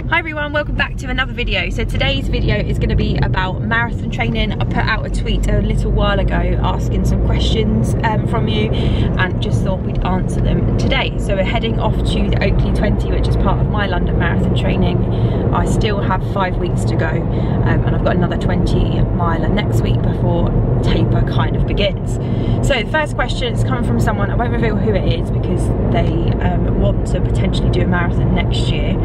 Hi everyone, welcome back to another video. So today's video is going to be about marathon training. I put out a tweet a little while ago asking some questions from you and just thought we'd answer them today. So we're heading off to the Oakley 20, which is part of my London Marathon training. I still have 5 weeks to go and I've got another 20 miler next week before taper kind of begins. So the first question is coming from someone, I won't reveal who it is because they want to potentially do a marathon next year.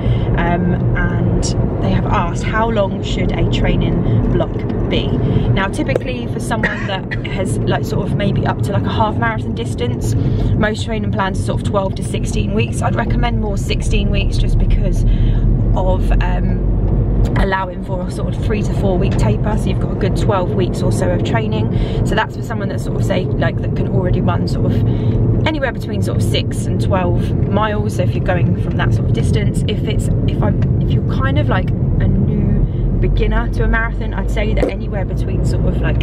And they have asked, how long should a training block be? Now typically for someone that has like sort of maybe up to like a half marathon distance, most training plans are sort of 12 to 16 weeks. I'd recommend more 16 weeks just because of allowing for a sort of 3 to 4 week taper, so you've got a good 12 weeks or so of training. So that's for someone that sort of say like that can already run sort of anywhere between sort of 6 and 12 miles. So if you're going from that sort of distance, if you're kind of like a new beginner to a marathon, I'd say that anywhere between sort of like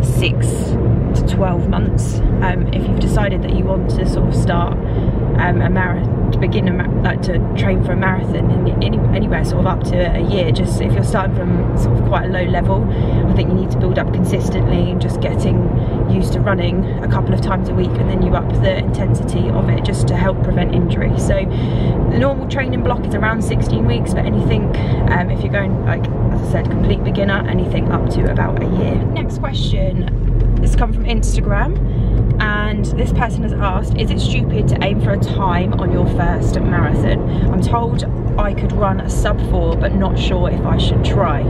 6 to 12 months. If you've decided that you want to sort of start a marathon, to train for a marathon anywhere sort of up to a year, just if you're starting from sort of quite a low level, I think you need to build up consistently and just getting used to running a couple of times a week, and then you up the intensity of it just to help prevent injury. So the normal training block is around 16 weeks, but anything if you're going, like as I said, complete beginner, anything up to about a year. Next question has come from Instagram, and this person has asked, is it stupid to aim for a time on your first marathon? I'm told I could run a sub 4 but not sure if I should try.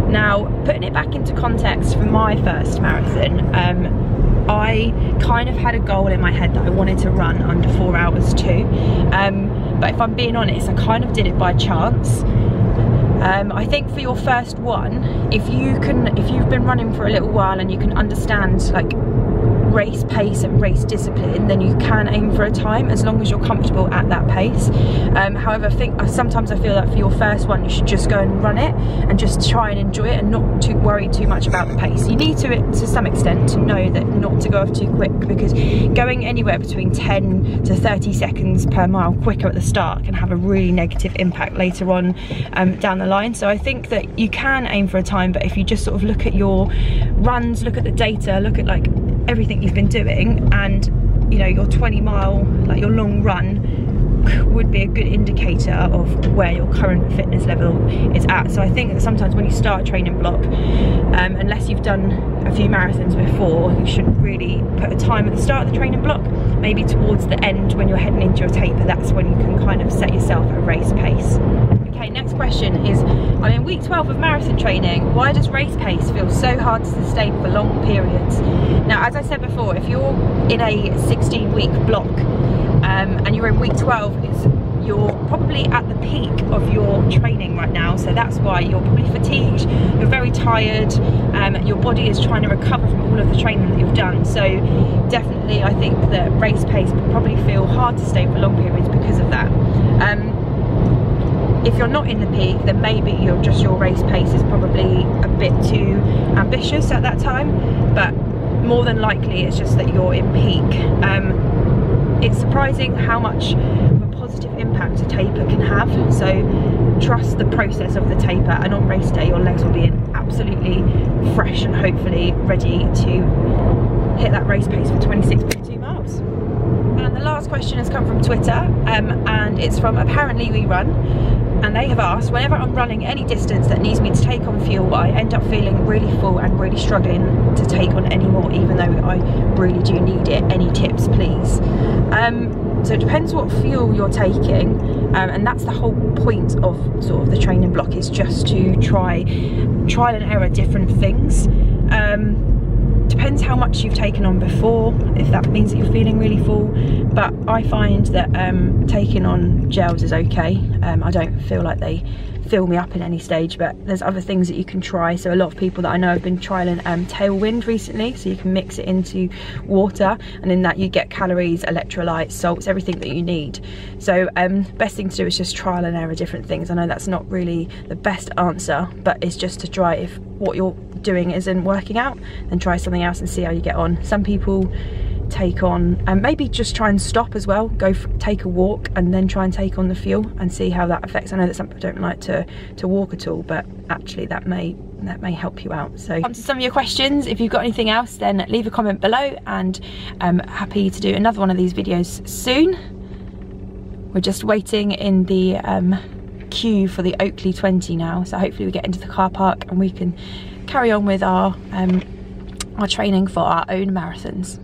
Now putting it back into context for my first marathon, I kind of had a goal in my head that I wanted to run under 4 hours too, but if I'm being honest, I kind of did it by chance. I think for your first one, if you've been running for a little while and you can understand like race pace and race discipline, then you can aim for a time as long as you're comfortable at that pace. However, sometimes I feel that for your first one you should just go and run it and just try and enjoy it and not to worry too much about the pace. You need to some extent to know that not to go off too quick, because going anywhere between 10 to 30 seconds per mile quicker at the start can have a really negative impact later on down the line. So I think that you can aim for a time, but if you just sort of look at your runs, look at the data, look at like everything you've been doing, and you know your 20 mile, like your long run would be a good indicator of where your current fitness level is at. So I think that sometimes when you start a training block, unless you've done a few marathons before, you should really put a time at the start of the training block. Maybe towards the end when you're heading into your taper, that's when you can kind of set yourself a race pace. Okay, next question is, I'm in week 12 of marathon training. Why does race pace feel so hard to sustain for long periods? Now, as I said before, if you're in a 16-week block and you're in week 12, you're probably at the peak of your training right now. So that's why you're probably fatigued, you're very tired, your body is trying to recover from all of the training that you've done. So definitely I think that race pace will probably feel hard to sustain for long periods because of that. If you're not in the peak, then maybe your race pace is probably a bit too ambitious at that time, but more than likely it's just that you're in peak. It's surprising how much of a positive impact a taper can have, so trust the process of the taper, and on race day your legs will be absolutely fresh and hopefully ready to hit that race pace for 26.2 miles. And the last question has come from Twitter, and it's from Apparently We Run, and they have asked, whenever I'm running any distance that needs me to take on fuel, I end up feeling really full and really struggling to take on any more, even though I really do need it. Any tips, please? So it depends what fuel you're taking, and that's the whole point of sort of the training block, is just to trial and error different things. Depends how much you've taken on before, if that means that you're feeling really full, but I find that taking on gels is okay. I don't feel like they fill me up in any stage, but there's other things that you can try. So a lot of people that I know have been trialing Tailwind recently, so you can mix it into water, and in that you get calories, electrolytes, salts, everything that you need. So best thing to do is just trial and error different things. I know that's not really the best answer, but it's just to try. If what you're doing isn't working out, then try something else and see how you get on. Some people take on, and maybe just try and stop as well, take a walk and then try and take on the fuel and see how that affects. I know that some people don't like to walk at all, but actually that may help you out. So answer some of your questions. If you've got anything else, then leave a comment below, and I'm happy to do another one of these videos soon. We're just waiting in the queue for the Oakley 20 now, so hopefully we get into the car park and we can carry on with our training for our own marathons.